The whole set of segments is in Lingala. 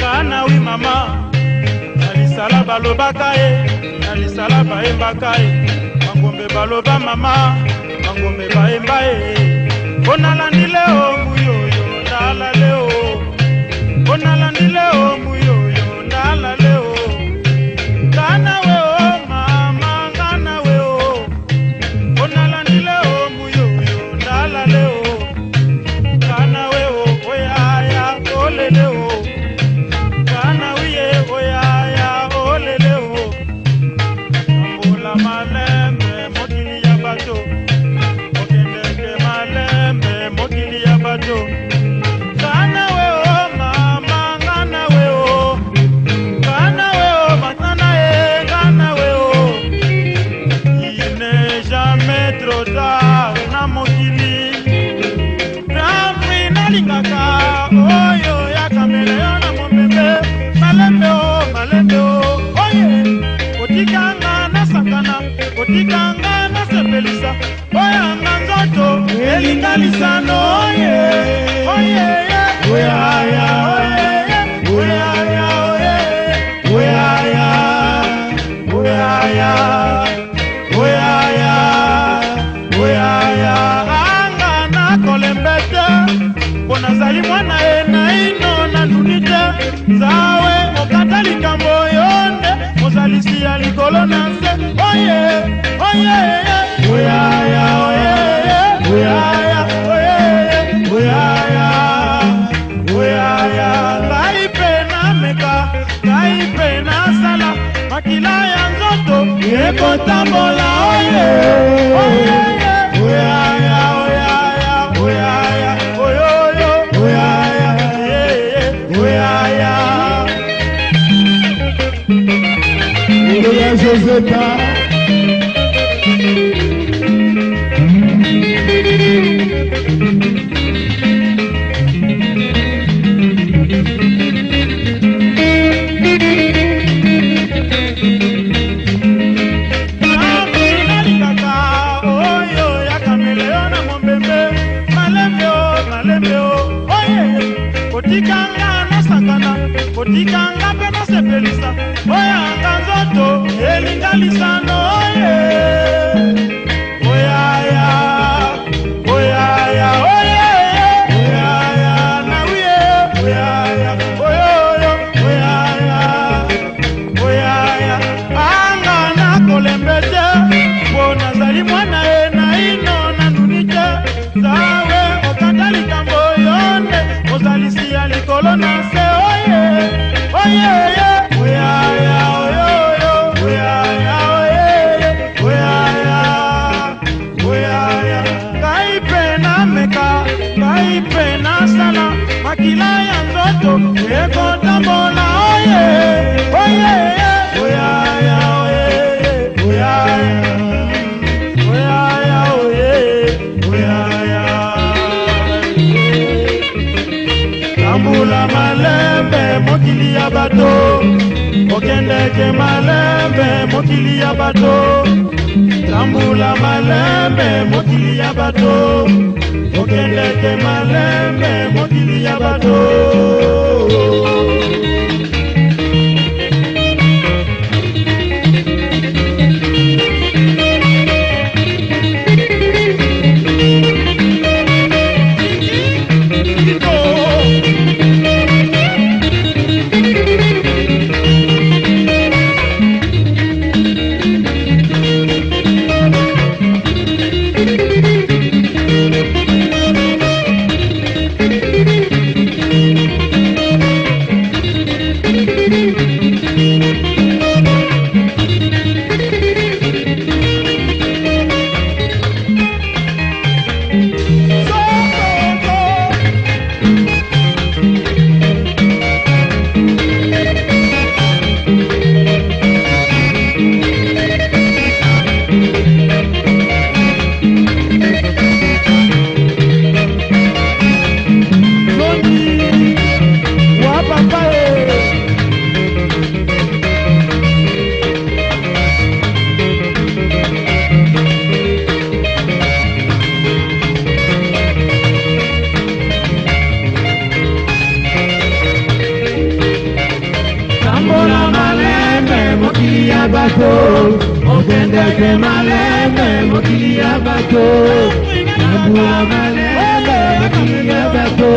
Kanawi mama nalisala balobaka ye nalisala baembaka ye mangombe baloba mama mangombe baemba ye onalandi leo muyoyo ndala leo onalandi leo muyoyo ndala leo kanawe o mama kanawe o onalandi leo muyoyo ndala leo kanawe o oyaya olele o kanawiye oyaya olele o ambola malembe mokili ya bato okendeke malembe mokili ya bato kanawe o mama kanawe o matana e kanawe o il n'est jamais trop tard na mokili Ramri nalingaka oyo ya kamele yo na momeme malembe o oye otikanga na sakana otikanga na sepelisa oyanga nzoto elingalisano oye oyaya anga na kolembete ponazali mwana e na ino na ndunite zawe okatali kambo yonde mozalisi ya likolo na nse kaipe na meka kaipe na sala makila ya nzoto ekotambola Josepha otikanga na sakana otikanga pe na sepelisa oyanga nzoto elingalisano anga na kolembete bonazali mwana e na ino na ndunite zawe okatali kambo yonde ozalisi ya likolo na se kaipe na meka kaipe na sala makila ya nzoto ekotambola tambula malembe mokili ya bato okendeke malembe mokili ya bato tambula malembe mokili ya bato okendeke malembe mokili ya bato bato, okende ke malembe mokili ya bato. Tambula malembe mokili ya bato,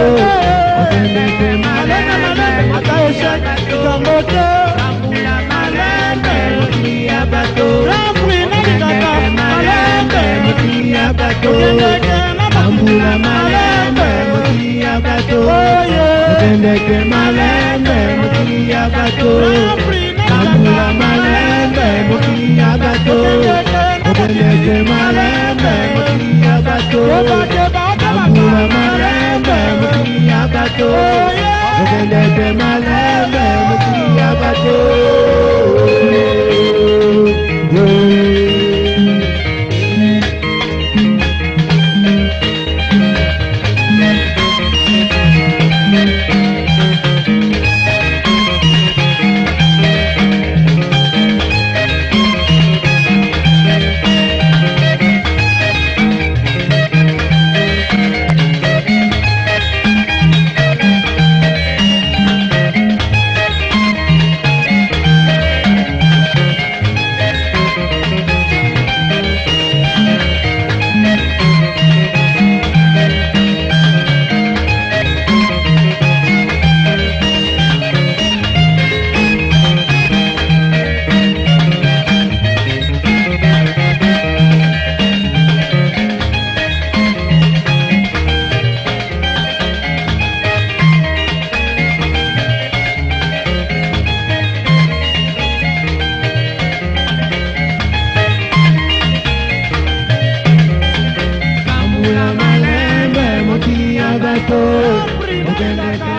okende ke malembe mokili ya bato. Tambula malembe mokili ya bato, okende ke malembe mokili ya bato. Tambula malembe mokili ya bato, okende ke malembe mokili ya bato. Tambula malembe mokili ya bato, okende ke malembe mokili ya bato. Tambula malembe mokili ya bato, okende ke malembe mokili ya bato. Tambula malembe mokili ya bato, okende ke